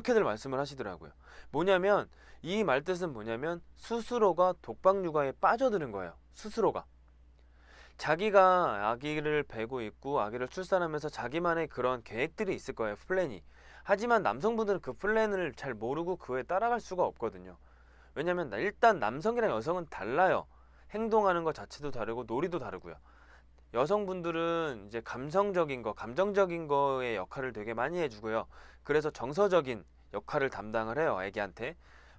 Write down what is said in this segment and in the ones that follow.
그렇게들 말씀을 하시더라고요. 뭐냐면 이 말뜻은 뭐냐면 스스로가 독박 육아에 빠져드는 거예요. 스스로가 자기가 아기를 배고 있고 아기를 출산하면서 자기만의 그런 계획들이 있을 거예요. 플랜이. 하지만 남성분들은 그 플랜을 잘 모르고 그에 따라갈 수가 없거든요. 왜냐면 일단 남성이랑 여성은 달라요. 행동하는 것 자체도 다르고 놀이도 다르고요. 여성분들은 이제 감성적인 거, 감정적인 거의 역할을 되게 많이 해주고요. 그래서 정서적인 역할을 담당을 해요, 애기한테.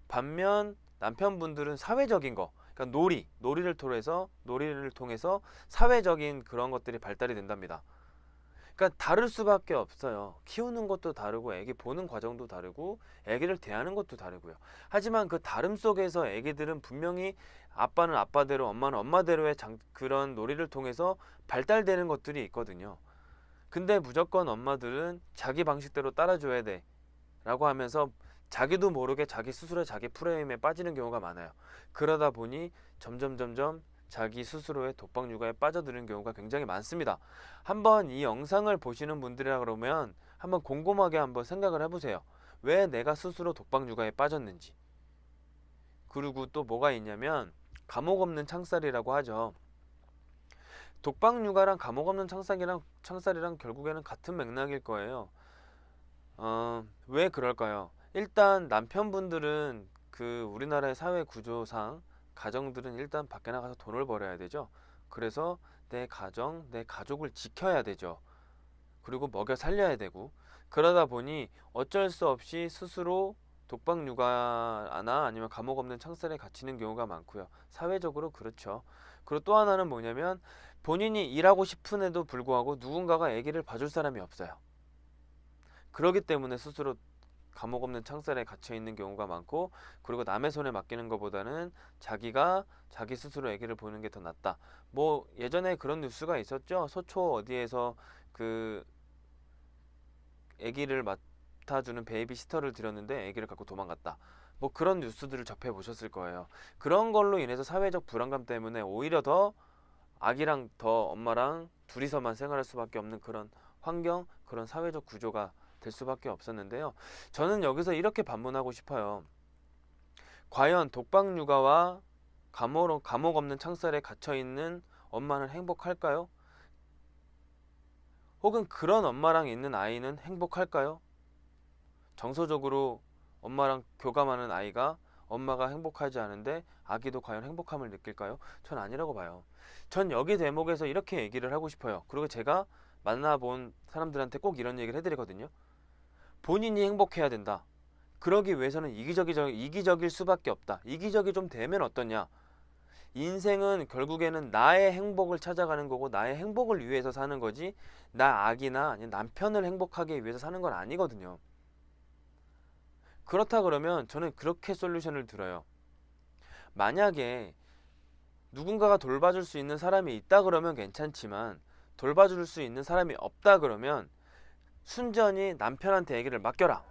반면 남편분들은 사회적인 거, 그러니까 놀이를 통해서 사회적인 그런 것들이 발달이 된답니다. 그러니까 다를 수밖에 없어요. 키우는 것도 다르고 애기 보는 과정도 다르고 애기를 대하는 것도 다르고요. 하지만 그 다름 속에서 애기들은 분명히 아빠는 아빠대로 엄마는 엄마대로의 그런 놀이를 통해서 발달되는 것들이 있거든요. 근데 무조건 엄마들은 자기 방식대로 따라줘야 돼 라고 하면서 자기도 모르게 자기 스스로의 자기 프레임에 빠지는 경우가 많아요. 그러다 보니 점점 자기 스스로의 독박 육아에 빠져드는 경우가 굉장히 많습니다. 한번 이 영상을 보시는 분들이라 그러면 한번 곰곰하게 한번 생각을 해보세요. 왜 내가 스스로 독박 육아에 빠졌는지. 그리고 또 뭐가 있냐면 감옥 없는 창살이라고 하죠. 독박 육아랑 감옥 없는 창살이랑 결국에는 같은 맥락일 거예요. 왜 그럴까요? 일단 남편분들은 그 우리나라의 사회 구조상 가정들은 일단 밖에 나가서 돈을 벌어야 되죠. 그래서 내 가정, 내 가족을 지켜야 되죠. 그리고 먹여 살려야 되고 그러다 보니 어쩔 수 없이 스스로 독박 육아나 아니면 감옥 없는 창살에 갇히는 경우가 많고요. 사회적으로 그렇죠. 그리고 또 하나는 뭐냐면 본인이 일하고 싶은에도 불구하고 누군가가 아기를 봐줄 사람이 없어요. 그러기 때문에 스스로 감옥 없는 창살에 갇혀 있는 경우가 많고, 그리고 남의 손에 맡기는 것보다는 자기가 자기 스스로 아기를 보는 게 더 낫다. 뭐 예전에 그런 뉴스가 있었죠. 소초 어디에서 그 아기를 맡아주는 베이비시터를 들였는데 아기를 갖고 도망갔다. 뭐 그런 뉴스들을 접해 보셨을 거예요. 그런 걸로 인해서 사회적 불안감 때문에 오히려 더 아기랑 더 엄마랑 둘이서만 생활할 수밖에 없는 그런 환경, 그런 사회적 구조가 될 수밖에 없었는데요. 저는 여기서 이렇게 반문하고 싶어요. 과연 독박 육아와 감옥 없는 창살에 갇혀 있는 엄마는 행복할까요? 혹은 그런 엄마랑 있는 아이는 행복할까요? 정서적으로 엄마랑 교감하는 아이가 엄마가 행복하지 않은데 아기도 과연 행복함을 느낄까요? 전 아니라고 봐요. 전 여기 대목에서 이렇게 얘기를 하고 싶어요. 그리고 제가 만나본 사람들한테 꼭 이런 얘기를 해드리거든요. 본인이 행복해야 된다. 그러기 위해서는 이기적일 수밖에 없다. 이기적이 좀 되면 어떠냐? 인생은 결국에는 나의 행복을 찾아가는 거고 나의 행복을 위해서 사는 거지 나 아기나 아니면 남편을 행복하게 위해서 사는 건 아니거든요. 그렇다 그러면 저는 그렇게 솔루션을 들어요. 만약에 누군가가 돌봐줄 수 있는 사람이 있다 그러면 괜찮지만 돌봐줄 수 있는 사람이 없다 그러면 순전히 남편한테 아기를 맡겨라.